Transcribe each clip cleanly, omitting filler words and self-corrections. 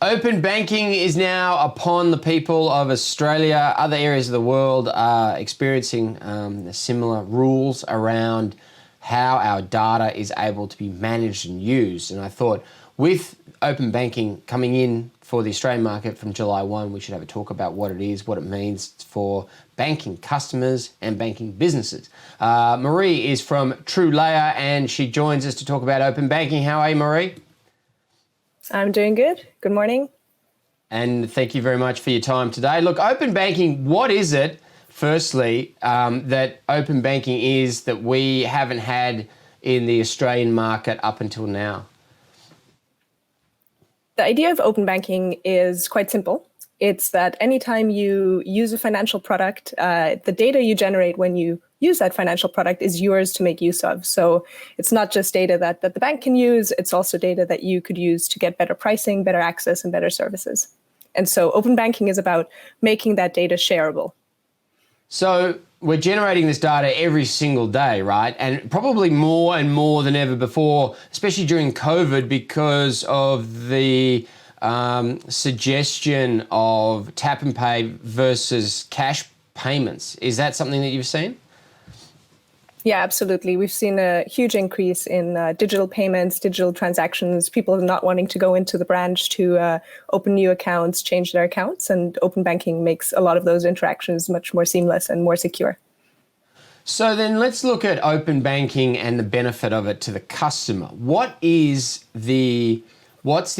Open banking is now upon the people of Australia. Other areas of the world are experiencing similar rules around how our data is able to be managed and used. And I thought with open banking coming in for the Australian market from July 1, we should have a talk about what it is, what it means for banking customers and banking businesses. Marie is from TrueLayer and she joins us to talk about open banking. How are you, Marie? I'm doing good. Good morning. And thank you very much for your time today. Look, open banking, what is it, firstly, that open banking is that we haven't had in the Australian market up until now? The idea of open banking is quite simple. It's that anytime you use a financial product, the data you generate when you use that financial product is yours to make use of. So it's not just data that the bank can use, it's also data that you could use to get better pricing, better access, and better services. And so open banking is about making that data shareable. So we're generating this data every single day, right? And probably more and more than ever before, especially during COVID, because of the suggestion of tap and pay versus cash payments. Is that something that you've seen? Yeah, absolutely. We've seen a huge increase in digital payments, digital transactions, people not wanting to go into the branch to open new accounts, change their accounts, and open banking makes a lot of those interactions much more seamless and more secure. So then let's look at open banking and the benefit of it to the customer. What's the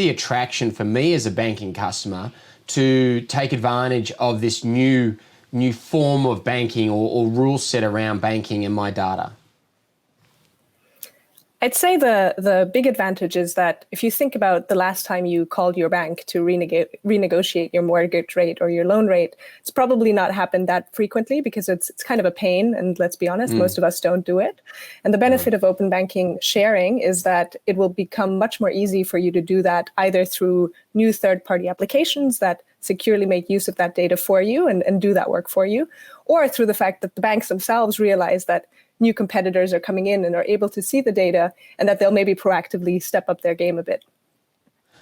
attraction for me as a banking customer to take advantage of this new form of banking or rule set around banking and my data? I'd say the big advantage is that if you think about the last time you called your bank to renegotiate your mortgage rate or your loan rate, it's probably not happened that frequently because it's kind of a pain. And let's be honest, most of us don't do it. And the benefit of open banking sharing is that it will become much more easy for you to do that either through new third-party applications that securely make use of that data for you and do that work for you, or through the fact that the banks themselves realize that new competitors are coming in and are able to see the data and that they'll maybe proactively step up their game a bit.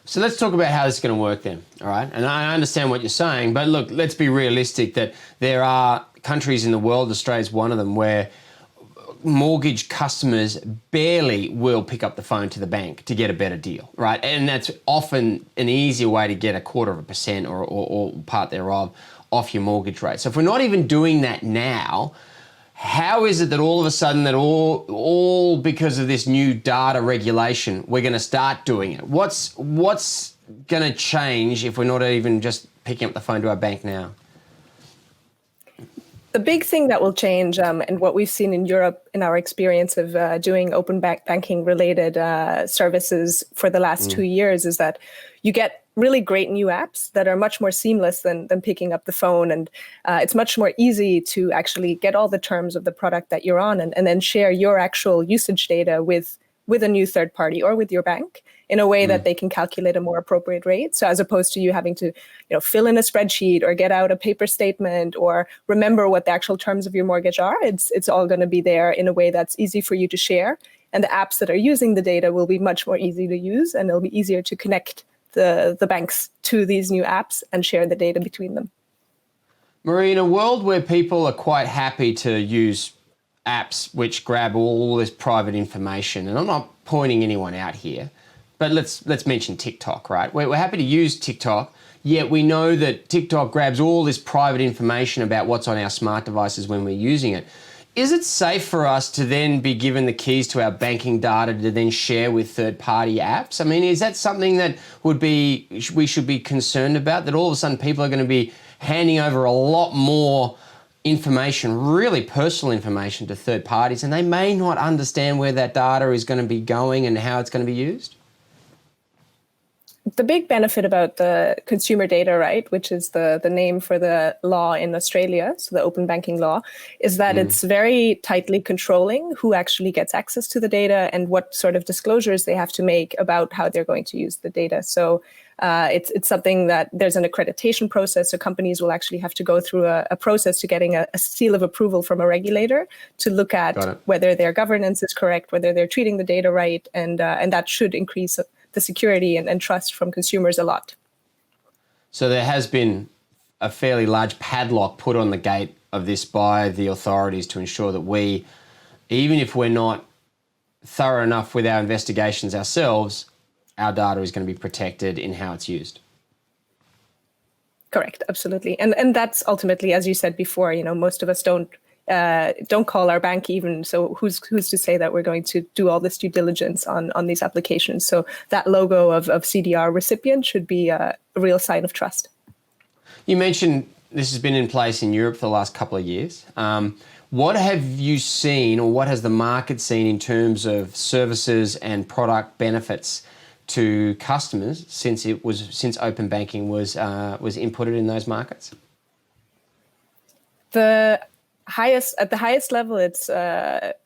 So let's talk about how this is going to work then, all right? And I understand what you're saying, but look, let's be realistic that there are countries in the world, Australia's one of them, where mortgage customers barely will pick up the phone to the bank to get a better deal, right? And that's often an easier way to get 0.25% or part thereof off your mortgage rate. So if we're not even doing that now, how is it that all of a sudden that all because of this new data regulation, we're going to start doing it? What's going to change if we're not even just picking up the phone to our bank now? The big thing that will change, and what we've seen in Europe in our experience of doing open banking related services for the last 2 years, is that you get really great new apps that are much more seamless than picking up the phone. And it's much more easy to actually get all the terms of the product that you're on and then share your actual usage data with a new third party or with your bank in a way that they can calculate a more appropriate rate. So as opposed to you having to fill in a spreadsheet or get out a paper statement or remember what the actual terms of your mortgage are, it's all going to be there in a way that's easy for you to share. And the apps that are using the data will be much more easy to use, and it'll be easier to connect the banks to these new apps and share the data between them. Marie, in a world where people are quite happy to use apps which grab all this private information, and I'm not pointing anyone out here, but let's mention TikTok, right? We're happy to use TikTok, yet we know that TikTok grabs all this private information about what's on our smart devices when we're using it. Is it safe for us to then be given the keys to our banking data to then share with third-party apps? I mean, is that something that we should be concerned about, that all of a sudden people are going to be handing over a lot more information, really personal information, to third parties, and they may not understand where that data is going to be going and how it's going to be used? The big benefit about the consumer data right, which is the name for the law in Australia, so the open banking law, is that it's very tightly controlling who actually gets access to the data and what sort of disclosures they have to make about how they're going to use the data. So it's something that there's an accreditation process, so companies will actually have to go through a process to getting a seal of approval from a regulator to look at whether their governance is correct, whether they're treating the data right, and that should increase the security and trust from consumers a lot. So there has been a fairly large padlock put on the gate of this by the authorities to ensure that we, even if we're not thorough enough with our investigations ourselves, our data is going to be protected in how it's used. Correct, absolutely, and that's ultimately, as you said before, most of us don't call our bank even. So who's to say that we're going to do all this due diligence on these applications? So that logo of CDR recipient should be a real sign of trust. You mentioned this has been in place in Europe for the last couple of years. What have you seen, or what has the market seen in terms of services and product benefits to customers since open banking was inputted in those markets? At the highest level, it's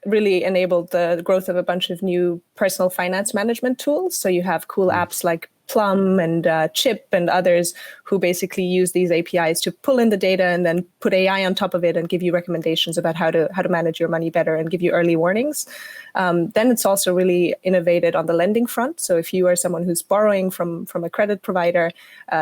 really enabled the growth of a bunch of new personal finance management tools. So you have cool apps like Plum and Chip and others who basically use these APIs to pull in the data and then put AI on top of it and give you recommendations about how to manage your money better and give you early warnings. Then it's also really innovated on the lending front. So if you are someone who's borrowing from a credit provider,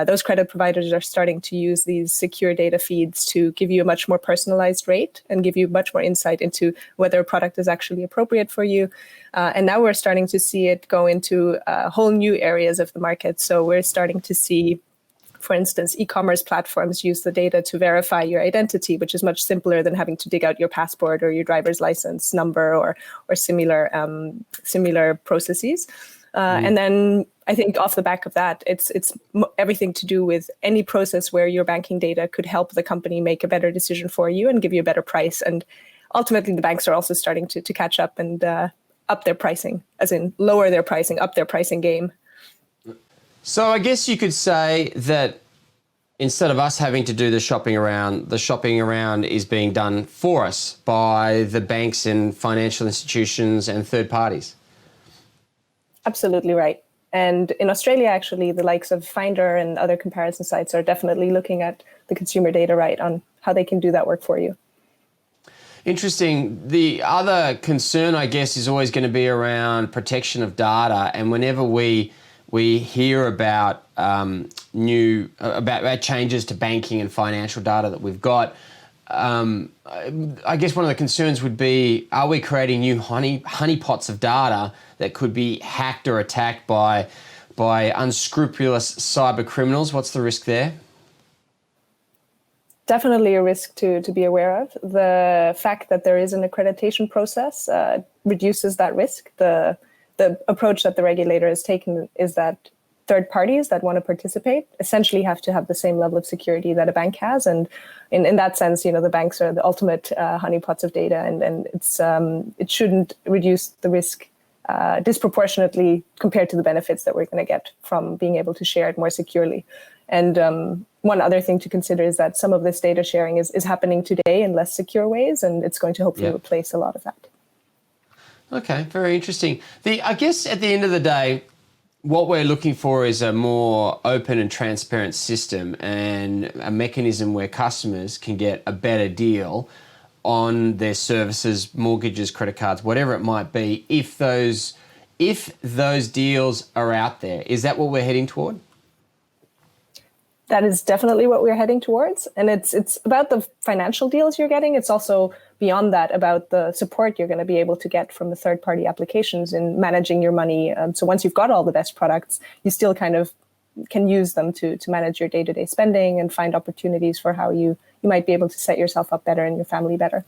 those credit providers are starting to use these secure data feeds to give you a much more personalized rate and give you much more insight into whether a product is actually appropriate for you. And now we're starting to see it go into whole new areas of the market. So we're starting to see, for instance, e-commerce platforms use the data to verify your identity, which is much simpler than having to dig out your passport or your driver's license number or similar processes. And then I think off the back of that, it's everything to do with any process where your banking data could help the company make a better decision for you and give you a better price. And ultimately, the banks are also starting to catch up and up their pricing, as in lower their pricing, up their pricing game. So I guess you could say that instead of us having to do the shopping around is being done for us by the banks and financial institutions and third parties. Absolutely right. And in Australia, actually, the likes of Finder and other comparison sites are definitely looking at the consumer data right on how they can do that work for you. Interesting. The other concern, I guess, is always going to be around protection of data. And whenever we hear about about changes to banking and financial data that we've got, I guess one of the concerns would be: are we creating new honeypots of data that could be hacked or attacked by unscrupulous cyber criminals? What's the risk there? Definitely a risk to be aware of. The fact that there is an accreditation process reduces that risk. The approach that the regulator has taken is that third parties that want to participate essentially have to have the same level of security that a bank has. And in that sense, the banks are the ultimate honeypots of data, and it shouldn't reduce the risk disproportionately compared to the benefits that we're going to get from being able to share it more securely. And one other thing to consider is that some of this data sharing is happening today in less secure ways, and it's going to hopefully replace a lot of that. Okay, very interesting. I guess at the end of the day, what we're looking for is a more open and transparent system and a mechanism where customers can get a better deal on their services, mortgages, credit cards, whatever it might be, if those deals are out there. Is that what we're heading toward? That is definitely what we're heading towards. And it's about the financial deals you're getting. It's also beyond that about the support you're going to be able to get from the third-party applications in managing your money. So once you've got all the best products, you still kind of can use them to manage your day-to-day spending and find opportunities for how you might be able to set yourself up better and your family better.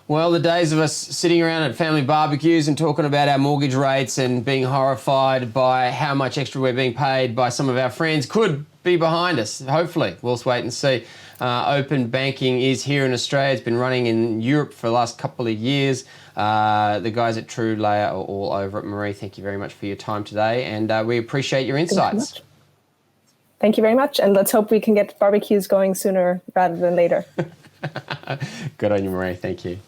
Well, the days of us sitting around at family barbecues and talking about our mortgage rates and being horrified by how much extra we're being paid by some of our friends could be behind us. Hopefully, we'll wait and see. Open banking is here in Australia. It's been running in Europe for the last couple of years. The guys at TrueLayer are all over it. Marie, thank you very much for your time today, and we appreciate your insights. Thank you very much, and let's hope we can get barbecues going sooner rather than later. Good on you, Marie. Thank you.